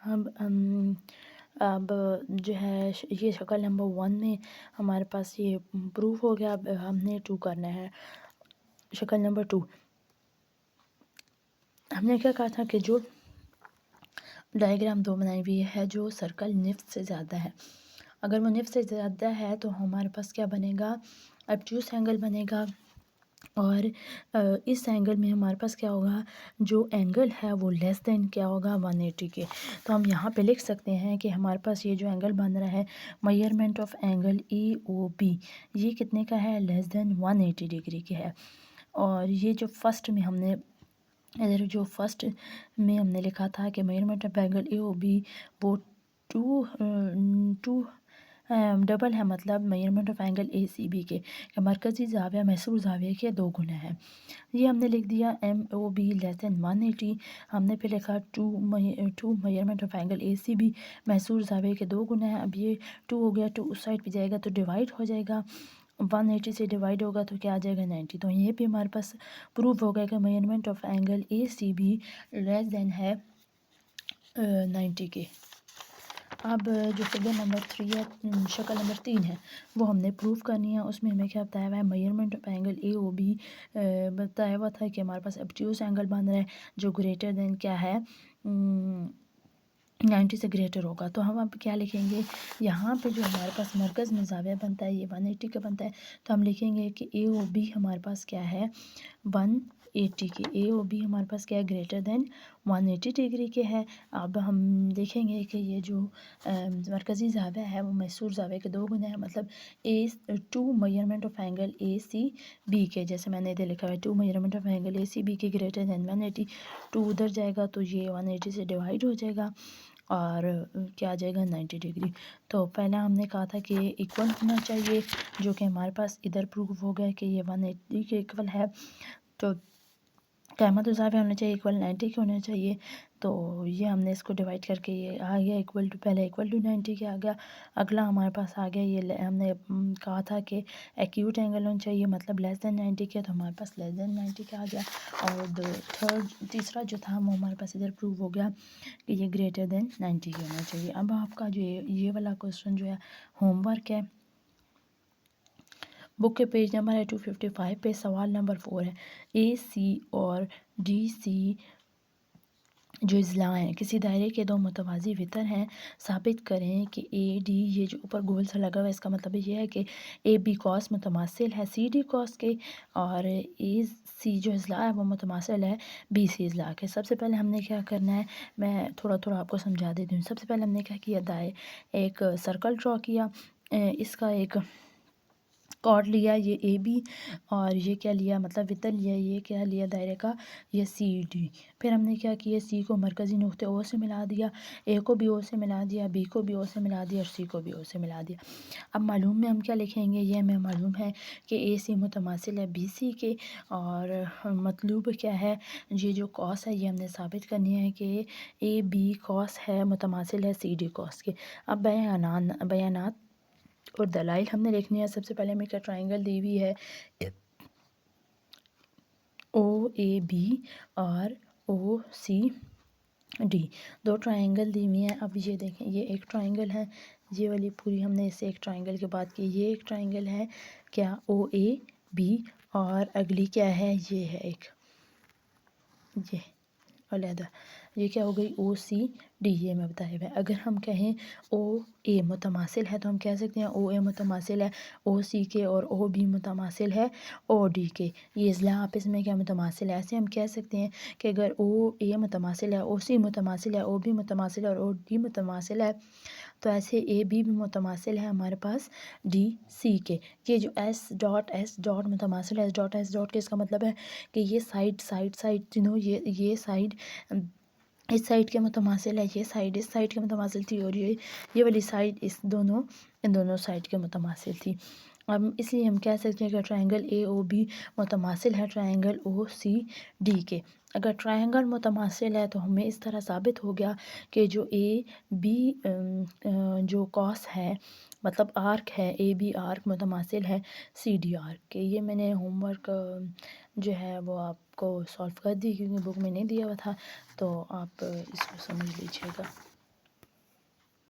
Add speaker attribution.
Speaker 1: اب جو ہے یہ شکل نمبر 1 میں ہمارے پاس یہ پروف ہو گیا. اب ہم نے 2 کرنا ہے. شکل نمبر 2 ہم نے کیا کہا تھا کہ جو ڈائیگرام 2 بنائی ہوئی ہے جو سرکل نصف سے زیادہ ہے، اگر وہ نصف سے زیادہ ہے تو ہمارے پاس کیا بنے گا، obtuse اینگل بنے گا. اور اس اینگل میں ہمارے پاس کیا ہوگا، جو اینگل ہے وہ لیس دین کیا ہوگا 180 کے. تو ہم یہاں پہ لکھ سکتے ہیں کہ ہمارے پاس یہ جو اینگل بن رہا ہے measurement of angle A O be, یہ کتنے کا ہے، لیس دین 180 ڈگری کے ہے. اور یہ جو فرسٹ میں ہم نے ادھر جو فرسٹ میں ہم نے لکھا تھا کہ measurement of angle A O B وہ 2 ڈبل ہے، مطلب measurement of angle A C B کے کہ مرکزی زاویہ محصور زاویہ کے 2 گنا ہے. یہ ہم نے لکھ دیا ایم او بی لیس دین 180. ہم نے پھر لکھا 2 measurement of angle A C B محصور زاویہ کے 2 گنا ہے. اب یہ 2 ہو گیا، 2 اس سائڈ پہ جائے گا تو ڈیوائڈ ہو جائے گا، 180 سے ڈیوائڈ ہوگا تو کیا آ جائے گا 90. تو یہ بھی ہمارے پاس پروف ہو گیا کہ measurement of angle A C B less than ہے 90 کے. اب جو فگر نمبر 3 ہے، شکل نمبر 3 ہے، وہ ہم نے پروف کرنی ہے. اس میں ہمیں کیا بتایا ہوا ہے، measurement of angle A O be بتایا ہوا تھا کہ ہمارے پاس obtuse اینگل بن رہا ہے جو گریٹر دین کیا ہے 90 سے گریٹر ہوگا. تو ہم اب کیا لکھیں گے، یہاں پہ جو ہمارے پاس مرکز میں زاویہ بنتا ہے یہ 180 کا بنتا ہے. تو ہم لکھیں گے کہ اے او بی ہمارے پاس کیا ہے 180 کے، اے او بی ہمارے پاس کیا ہے گریٹر دین 180 ڈگری کے ہے. اب ہم دیکھیں گے کہ یہ جو مرکزی زاویہ ہے وہ محصور زاویہ کے 2 گنا ہے، مطلب 2 measurement of angle A C B کے، جیسے میں نے ادھر لکھا ہے 2 measurement of angle A C B کے گریٹر دین 180. 2 ادھر جائے گا تو یہ 180 سے ڈیوائڈ ہو جائے گا اور کیا آ جائے گا 90 ڈگری. تو پہلا ہم نے کہا تھا کہ ایکول ہونا چاہیے، جو کہ ہمارے پاس ادھر پروف ہو گیا کہ یہ 180 کے ایکول ہے. تو قیمت و زاویہ ہونا چاہیے ایکول 90 کے ہونا چاہیے. تو یہ ہم نے اس کو ڈیوائڈ کر کے یہ آ گیا ایکول ٹو، پہلے ایکول ٹو 90 کے آ گیا. اگلا ہمارے پاس آ گیا، یہ ہم نے کہا تھا کہ ایکیوٹ اینگل ہونا چاہیے مطلب لیس دین 90 کے، تو ہمارے پاس لیس دین 90 کا آ گیا. اور تیسرا جو تھا وہ ہمارے پاس ادھر پروف ہو گیا کہ یہ گریٹر دین 90 کے ہونا چاہیے. اب آپ کا جو یہ والا کوسچن جو ہے ہوم ورک ہے، بک کے پیج نمبر ہے 255 پہ سوال نمبر 4 ہے، اے سی اور ڈی سی جو اضلاع ہیں کسی دائرے کے 2 متوازی وتر ہیں، ثابت کریں کہ اے ڈی، یہ جو اوپر گول سا لگا ہوا ہے اس کا مطلب یہ ہے کہ اے بی کاس متماثل ہے سی ڈی کاس کے، اور اے سی جو اضلاع ہے وہ متماثل ہے بی سی اضلاع کے. سب سے پہلے ہم نے کیا کرنا ہے، میں تھوڑا تھوڑا آپ کو سمجھا دیتی ہوں. سب سے پہلے ہم نے کیا کیا، ایک سرکل ڈرا کیا، اس کا ایک کارڈ لیا، یہ اے بی، اور یہ کیا لیا مطلب وتر لیا، یہ کیا لیا دائرے کا، یہ سی ڈی. پھر ہم نے کیا کیا، سی کو مرکزی نقطے او سے ملا دیا، اے کو بھی او سے ملا دیا، بی کو بھی او سے ملا دیا، اور سی کو بھی او سے ملا دیا. اب معلوم میں ہم کیا لکھیں گے، یہ ہمیں معلوم ہے کہ اے سی متماثل ہے بی سی کے، اور مطلوب کیا ہے، یہ جو کاس ہے یہ ہم نے ثابت کرنی ہے کہ اے بی کاس ہے متماثل ہے سی ڈی کاس کے. اب بیانات اور دلائل ہم نے لکھنی ہے. سب سے پہلے ہمیں کیا ٹرائنگل دی ہوئی ہے او اے بی اور او سی ڈی، 2 ٹرائنگل دی ہوئی ہیں. اب یہ دیکھیں، یہ ایک ٹرائنگل ہے، یہ والی پوری ہم نے اس سے ایک ٹرائنگل کے بعد کی، یہ ایک ٹرائنگل ہے کیا او اے بی، اور اگلی کیا ہے، یہ ہے ایک یہ علیحدہ، یہ کیا ہو گئی او سی ڈی، یہ میں بتایا ہوا ہے. اگر ہم کہیں او اے متماثل ہے تو ہم کہہ سکتے ہیں او اے متماثل ہے او سی کے، اور او بی متماثل ہے او ڈی کے. یہ اضلاع آپس میں کیا متماثل ہے. ایسے ہم کہہ سکتے ہیں کہ اگر او اے متماثل ہے او سی متماثل ہے او بی متماثل ہے اور او ڈی متماثل ہے، تو ایسے اے بی بھی متماثل ہے ہمارے پاس ڈی سی کے. یہ جو ایس ڈاٹ متماثل ہے ایس ڈاٹ کے، اس کا مطلب ہے کہ یہ سائڈ جنہوں یہ سائڈ اس سائڈ کے متماثل ہے، یہ سائڈ اس سائڈ کے متماثل تھی، اور یہ والی سائڈ ان دونوں سائڈ کے متماثل تھی. اب اس لیے ہم کہہ سکتے ہیں کہ ٹرائنگل اے او بی متماثل ہے ٹرائنگل او سی ڈی کے. اگر ٹرائنگل متماثل ہے تو ہمیں اس طرح ثابت ہو گیا کہ جو اے بی جو کاس ہے مطلب آرک ہے، اے بی آرک متماثل ہے سی ڈی آرک کے. یہ میں نے ہوم ورک جو ہے وہ آپ کو سالو کر دی کیونکہ بک میں نہیں دیا ہوا تھا، تو آپ اس کو سمجھ لیجیے گا.